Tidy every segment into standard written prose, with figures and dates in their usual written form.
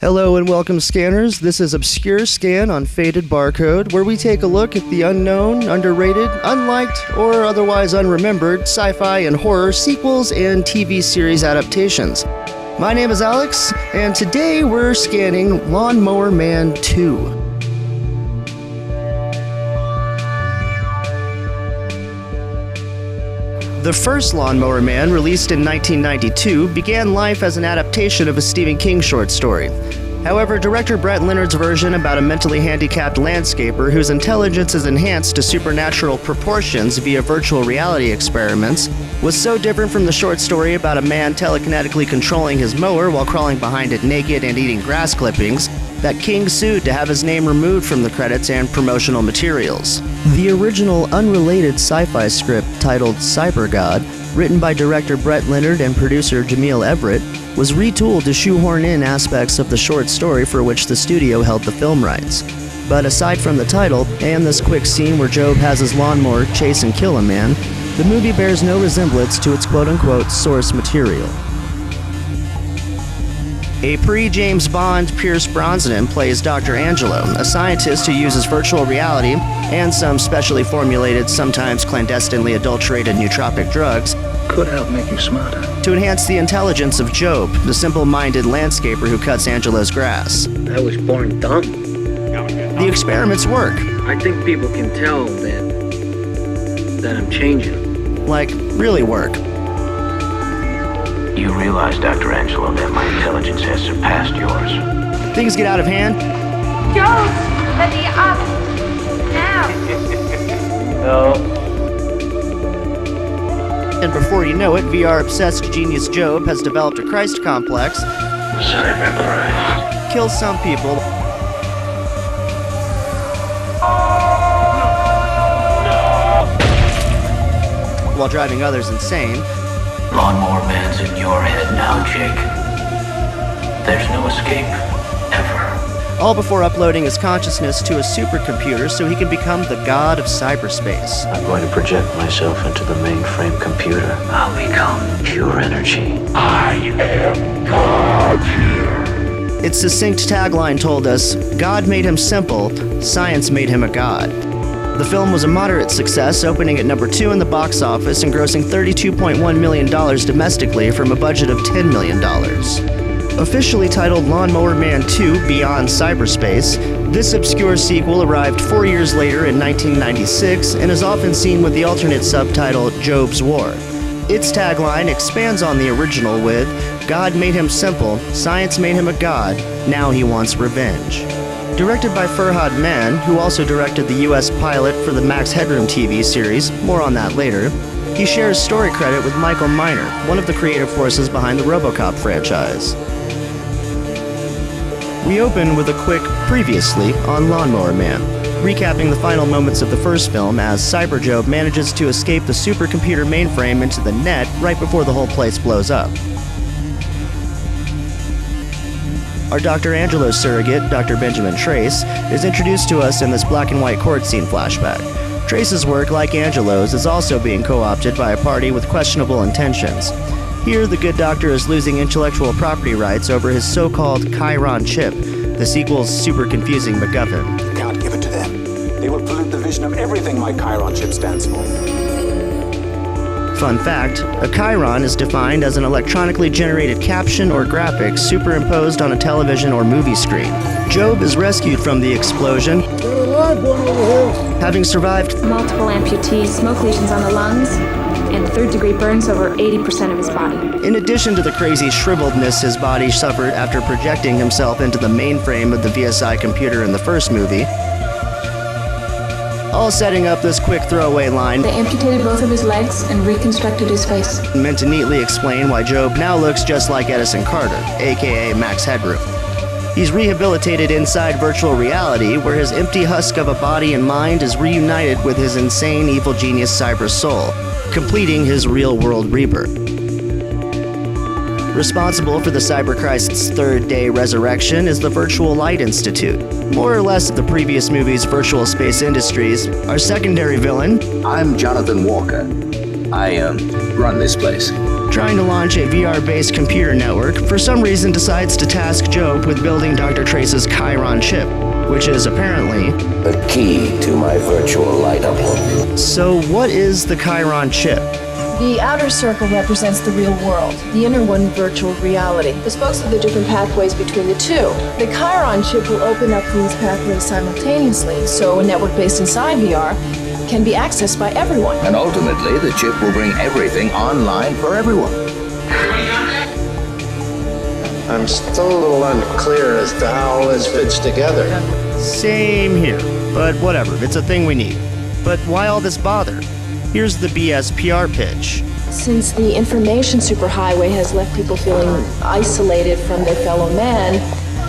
Hello and welcome, scanners. This is Obscure Scan on Faded Barcode, where we take a look at the unknown, underrated, unliked, or otherwise unremembered sci-fi and horror sequels and TV series adaptations. My name is Alex, and today we're scanning Lawnmower Man 2. The first Lawnmower Man, released in 1992, began life as an adaptation of a Stephen King short story. However, director Brett Leonard's version about a mentally handicapped landscaper whose intelligence is enhanced to supernatural proportions via virtual reality experiments was so different from the short story about a man telekinetically controlling his mower while crawling behind it naked and eating grass clippings that King sued to have his name removed from the credits and promotional materials. The original unrelated sci-fi script titled Cyber God, written by director Brett Leonard and producer Jamil Everett, was retooled to shoehorn in aspects of the short story for which the studio held the film rights. But aside from the title and this quick scene where Jobe has his lawnmower chase and kill a man, the movie bears no resemblance to its quote-unquote source material. A pre-James Bond Pierce Brosnan plays Dr. Angelo, a scientist who uses virtual reality and some specially formulated, sometimes clandestinely adulterated nootropic drugs could help make you smarter to enhance the intelligence of Jobe, the simple-minded landscaper who cuts Angelo's grass. I was born dumb. The experiments work. I think people can tell that I'm changing. Like, really work. You realize, Dr. Angelo, that my intelligence has surpassed yours. Things get out of hand. Jobe, let me up now. No. And before you know it, VR-obsessed genius Jobe has developed a Christ complex, Cyber Christ. kills some people, while driving others insane. Lawnmower Man's in your head now, Jake. There's no escape, ever. All before uploading his consciousness to a supercomputer so he can become the god of cyberspace. I'm going to project myself into the mainframe computer. I'll become pure energy. I am God here. Its succinct tagline told us, God made him simple, science made him a god. The film was a moderate success, opening at number 2 in the box office and grossing $32.1 million domestically from a budget of $10 million. Officially titled Lawnmower Man 2 Beyond Cyberspace, this obscure sequel arrived 4 years later in 1996 and is often seen with the alternate subtitle Jobe's War. Its tagline expands on the original with, God made him simple, science made him a god, now he wants revenge. Directed by Faded Man, who also directed the US pilot for the Max Headroom TV series, more on that later, he shares story credit with Michael Miner, one of the creative forces behind the RoboCop franchise. We open with a quick previously on Lawnmower Man, recapping the final moments of the first film as Cyber Jobe manages to escape the supercomputer mainframe into the net right before the whole place blows up. Our Dr. Angelo surrogate, Dr. Benjamin Trace, is introduced to us in this black and white court scene flashback. Trace's work, like Angelo's, is also being co-opted by a party with questionable intentions. Here, the good doctor is losing intellectual property rights over his so-called Chiron chip, the sequel's super confusing MacGuffin. You can't give it to them. They will pollute the vision of everything my Chiron chip stands for. Fun fact, a Chiron is defined as an electronically generated caption or graphic superimposed on a television or movie screen. Jobe is rescued from the explosion, having survived multiple amputees, smoke lesions on the lungs, and third-degree burns over 80% of his body. In addition to the crazy shriveledness his body suffered after projecting himself into the mainframe of the VSI computer in the first movie, all setting up this quick throwaway line They amputated both of his legs and reconstructed his face. meant to neatly explain why Jobe now looks just like Edison Carter, aka Max Headroom. He's rehabilitated inside virtual reality, where his empty husk of a body and mind is reunited with his insane evil genius cyber soul, completing his real-world rebirth. Responsible for the Cyber Christ's third-day resurrection is the Virtual Light Institute. More or less of the previous movie's virtual space industries, our secondary villain, I'm Jonathan Walker. I run this place. Trying to launch a VR-based computer network, for some reason decides to task Jobe with building Dr. Trace's Chiron chip, which is apparently The key to my virtual light uplink. So what is the Chiron chip? The outer circle represents the real world, the inner one virtual reality. The spokes are the different pathways between the two. The Chiron chip will open up these pathways simultaneously, so a network based inside VR can be accessed by everyone. And ultimately, the chip will bring everything online for everyone. I'm still a little unclear as to how all this fits together. Same here, but whatever, it's a thing we need. But why all this bother? Here's the BS PR pitch. Since the information superhighway has left people feeling isolated from their fellow man,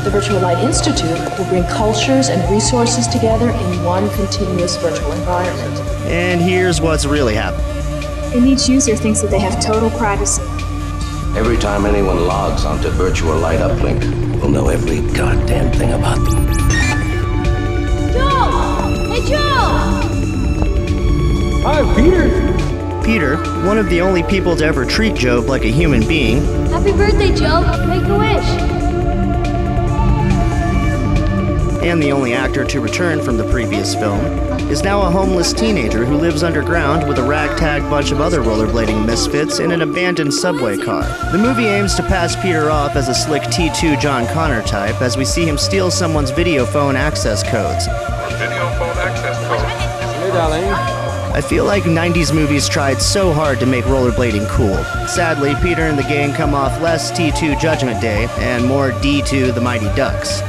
the Virtual Light Institute will bring cultures and resources together in one continuous virtual environment. And here's what's really happening. And each user thinks that they have total privacy. Every time anyone logs onto virtual light uplink, we'll know every goddamn thing about them. Joe! Hey, Joe! Hi, Peter! Peter, one of the only people to ever treat Jobe like a human being, Happy birthday, Joe! Make a wish! and the only actor to return from the previous film, is now a homeless teenager who lives underground with a ragtag bunch of other rollerblading misfits in an abandoned subway car. The movie aims to pass Peter off as a slick T2 John Connor type as we see him steal someone's video phone access codes. Video phone access code. Hey, darling. I feel like 90s movies tried so hard to make rollerblading cool. Sadly, Peter and the gang come off less T2 Judgment Day and more D2 The Mighty Ducks.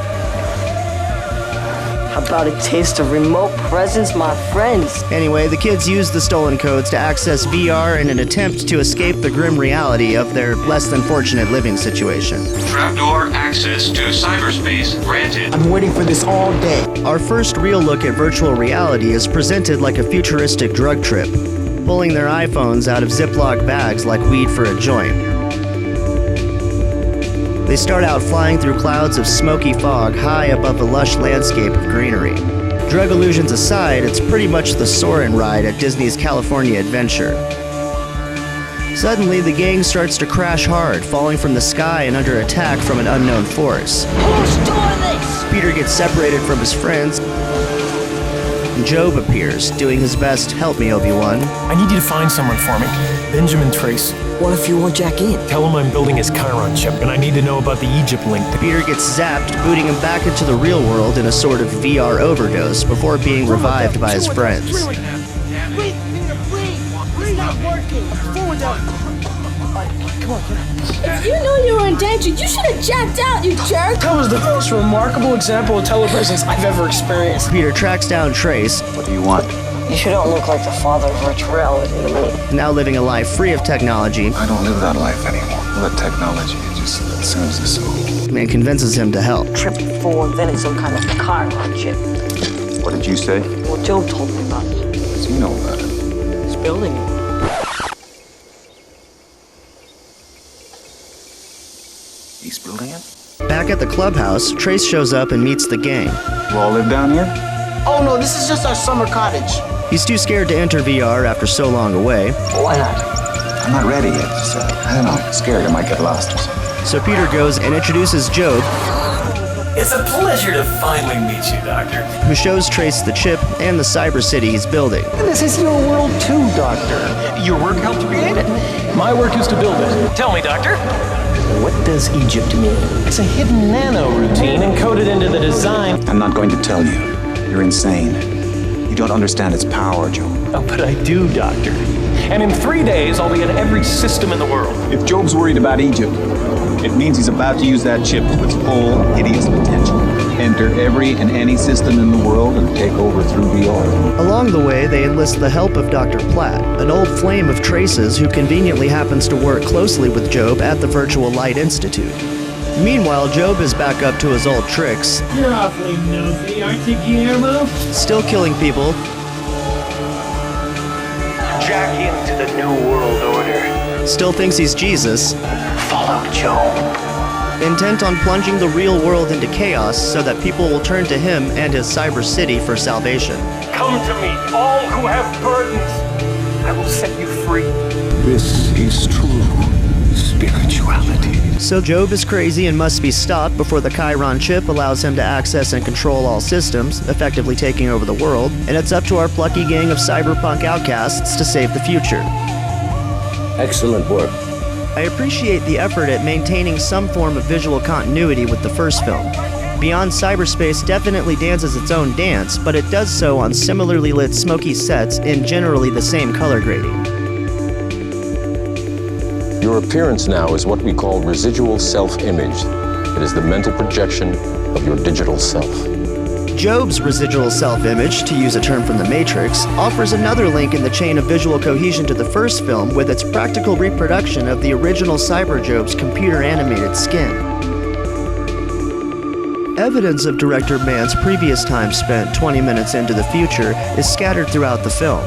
How about a taste of remote presence, my friends? Anyway, the kids use the stolen codes to access VR in an attempt to escape the grim reality of their less than fortunate living situation. Trapdoor access to cyberspace granted. I'm waiting for this all day. Our first real look at virtual reality is presented like a futuristic drug trip, pulling their iPhones out of Ziploc bags like weed for a joint. They start out flying through clouds of smoky fog high above the lush landscape of greenery. Drug illusions aside, it's pretty much the Soarin' ride at Disney's California Adventure. Suddenly, the gang starts to crash hard, falling from the sky and under attack from an unknown force. Who's doing this? Peter gets separated from his friends, and Jobe appears, doing his best, "Help me, Obi-Wan." I need you to find someone for me. Benjamin Trace. What if you want Jack in? Tell him I'm building his Chiron chip, and I need to know about the Egypt link. Peter gets zapped, booting him back into the real world in a sort of VR overdose before being revived by his friends. Wait, Peter, please! It's not working! Come on. If you knew you were in danger, you should have jacked out, you jerk! That was the most remarkable example of telepresence I've ever experienced. Peter tracks down Trace, What do you want? You sure don't look like the father of virtual reality to me. now living a life free of technology, I don't live that life anymore. Let technology, it just consumes the soul. and convinces him to help. Triple 4 invented some kind of Chiron chip. What did you say? Well, Joe told me about it. Does he know about it? He's building it. He's building it? Back at the clubhouse, Trace shows up and meets the gang. You all live down here? Oh no, this is just our summer cottage. He's too scared to enter VR after so long away, Why not? I'm not ready yet. Just, I don't know. I'm scared I might get lost or something. so Peter goes and introduces Jobe, It's a pleasure to finally meet you, Doctor. who shows Trace the chip and the cyber city he's building. This is your world too, Doctor. Your work helped create it. My work is to build it. Tell me, Doctor. What does Egypt mean? It's a hidden nano-routine encoded into the design. I'm not going to tell you. You're insane. You don't understand its power, Joe. Oh, but I do, Doctor. And in 3 days, I'll be in every system in the world. If Job's worried about Egypt, it means he's about to use that chip to its full, hideous potential. Enter every and any system in the world and take over through VR. Along the way, they enlist the help of Dr. Platt, an old flame of Trace's who conveniently happens to work closely with Jobe at the Virtual Light Institute. Meanwhile, Jobe is back up to his old tricks, You're awfully nosy, aren't you, Guillermo? still killing people, Jack into the New World Order. still thinks he's Jesus, Follow Joe. intent on plunging the real world into chaos so that people will turn to him and his cyber city for salvation. Come to me, all who have burdens. I will set you free. free. This is true spirituality. So Jobe is crazy and must be stopped before the Chiron chip allows him to access and control all systems, effectively taking over the world, and it's up to our plucky gang of cyberpunk outcasts to save the future. Excellent work. I appreciate the effort at maintaining some form of visual continuity with the first film. Beyond Cyberspace definitely dances its own dance, but it does so on similarly lit smoky sets in generally the same color grading. Your appearance now is what we call residual self-image. It is the mental projection of your digital self. Jobe's residual self-image, to use a term from The Matrix, offers another link in the chain of visual cohesion to the first film with its practical reproduction of the original Cyber Jobe's computer-animated skin. Evidence of director Mann's previous time spent 20 minutes into the future is scattered throughout the film.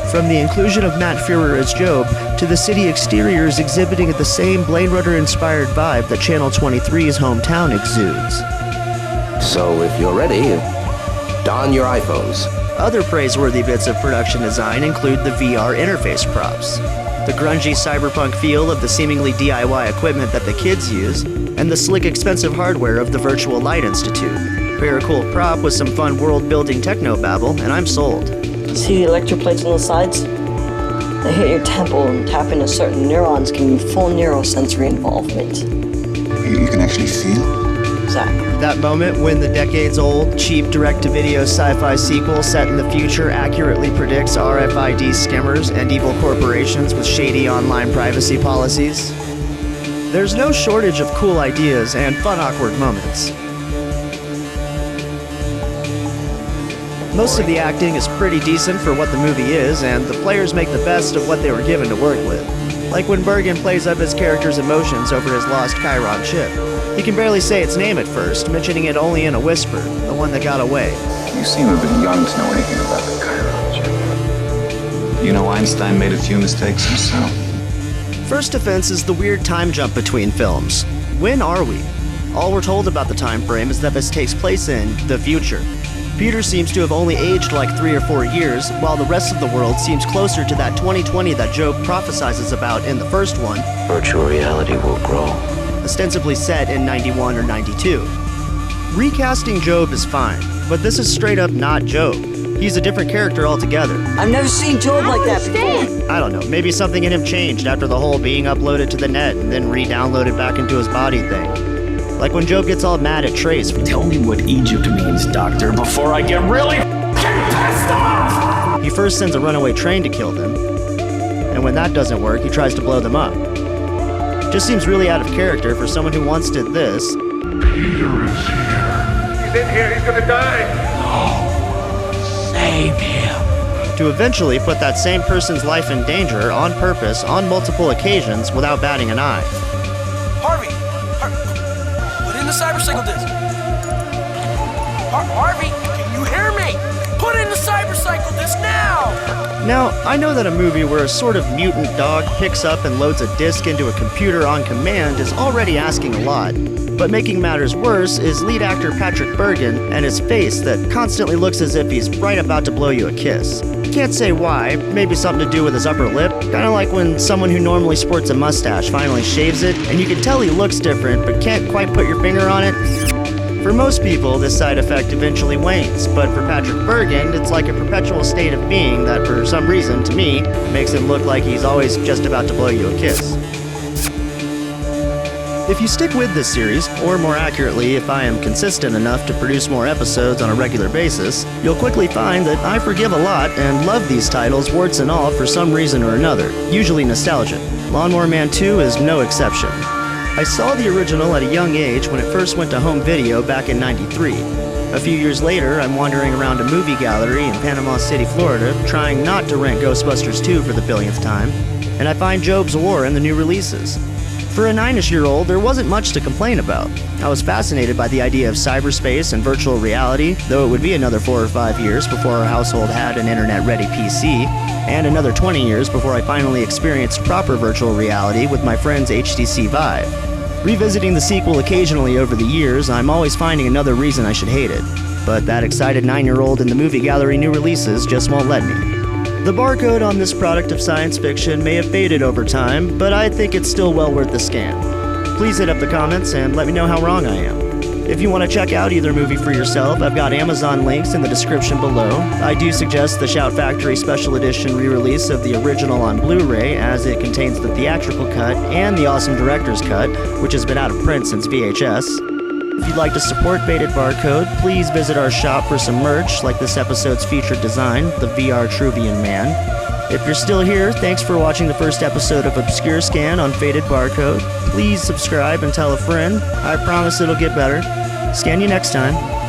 From the inclusion of Matt Fuhrer as Jobe to the city exteriors exhibiting the same Blade Runner-inspired vibe that Channel 23's hometown exudes. So if you're ready, don your iPhones. Other praiseworthy bits of production design include the VR interface props, the grungy cyberpunk feel of the seemingly DIY equipment that the kids use, and the slick expensive hardware of the Virtual Light Institute. Pair a cool prop with some fun world-building techno-babble, and I'm sold. See the electroplates on the sides? They hit your temple and tap into certain neurons, giving you full neurosensory involvement. You can actually feel? Exactly. That moment when the decades-old, cheap direct-to-video sci-fi sequel set in the future accurately predicts RFID skimmers and evil corporations with shady online privacy policies. There's no shortage of cool ideas and fun awkward moments. Most of the acting is pretty decent for what the movie is, and the players make the best of what they were given to work with. Like when Bergen plays up his character's emotions over his lost Chiron chip. He can barely say its name at first, mentioning it only in a whisper, the one that got away. You seem a bit young to know anything about the Chiron chip. You know Einstein made a few mistakes himself. First offense is the weird time jump between films. When are we? All we're told about the time frame is that this takes place in the future. Peter seems to have only aged like 3 or 4 years, while the rest of the world seems closer to that 2020 that Jobe prophesizes about in the first one. Virtual reality will grow. Ostensibly set in 91 or 92. Recasting Jobe is fine, but this is straight up not Jobe. He's a different character altogether. I've never seen Jobe like that before. I don't know, maybe something in him changed after the whole being uploaded to the net and then re-downloaded back into his body thing. Like when Jobe gets all mad at Trace. Tell me what Egypt means, Doctor, before I get really pissed off! He first sends a runaway train to kill them, and when that doesn't work, he tries to blow them up. Just seems really out of character for someone who once did this. Peter is here. He's in here, he's gonna die! No. Save him. To eventually put that same person's life in danger on purpose on multiple occasions without batting an eye. Harvey! Put in the cybercycle disc! Harvey, can you hear me? Put in the cybercycle disc now! Now, I know that a movie where a sort of mutant dog picks up and loads a disc into a computer on command is already asking a lot. But making matters worse is lead actor Patrick Bergen and his face that constantly looks as if he's right about to blow you a kiss. Can't say why, maybe something to do with his upper lip, kinda like when someone who normally sports a mustache finally shaves it, and you can tell he looks different but can't quite put your finger on it. For most people, this side effect eventually wanes, but for Patrick Bergen, it's like a perpetual state of being that for some reason, to me, makes him look like he's always just about to blow you a kiss. If you stick with this series, or more accurately, if I am consistent enough to produce more episodes on a regular basis, you'll quickly find that I forgive a lot and love these titles warts and all for some reason or another, usually nostalgia. Lawnmower Man 2 is no exception. I saw the original at a young age when it first went to home video back in '93. A few years later, I'm wandering around a movie gallery in Panama City, Florida, trying not to rent Ghostbusters 2 for the billionth time, and I find Jobe's War and the new releases. For a 9-ish-year-old, there wasn't much to complain about. I was fascinated by the idea of cyberspace and virtual reality, though it would be another 4 or 5 years before our household had an internet-ready PC, and another 20 years before I finally experienced proper virtual reality with my friend's HTC Vive. Revisiting the sequel occasionally over the years, I'm always finding another reason I should hate it. But that excited 9-year-old in the movie gallery new releases just won't let me. The barcode on this product of science fiction may have faded over time, but I think it's still well worth the scan. Please hit up the comments and let me know how wrong I am. If you want to check out either movie for yourself, I've got Amazon links in the description below. I do suggest the Shout Factory Special Edition re-release of the original on Blu-ray, as it contains the theatrical cut and the awesome director's cut, which has been out of print since VHS. If you'd like to support Faded Barcode, please visit our shop for some merch, like this episode's featured design, the VR Truvian Man. If you're still here, thanks for watching the first episode of Obscure Scan on Faded Barcode. Please subscribe and tell a friend. I promise it'll get better. Scan you next time.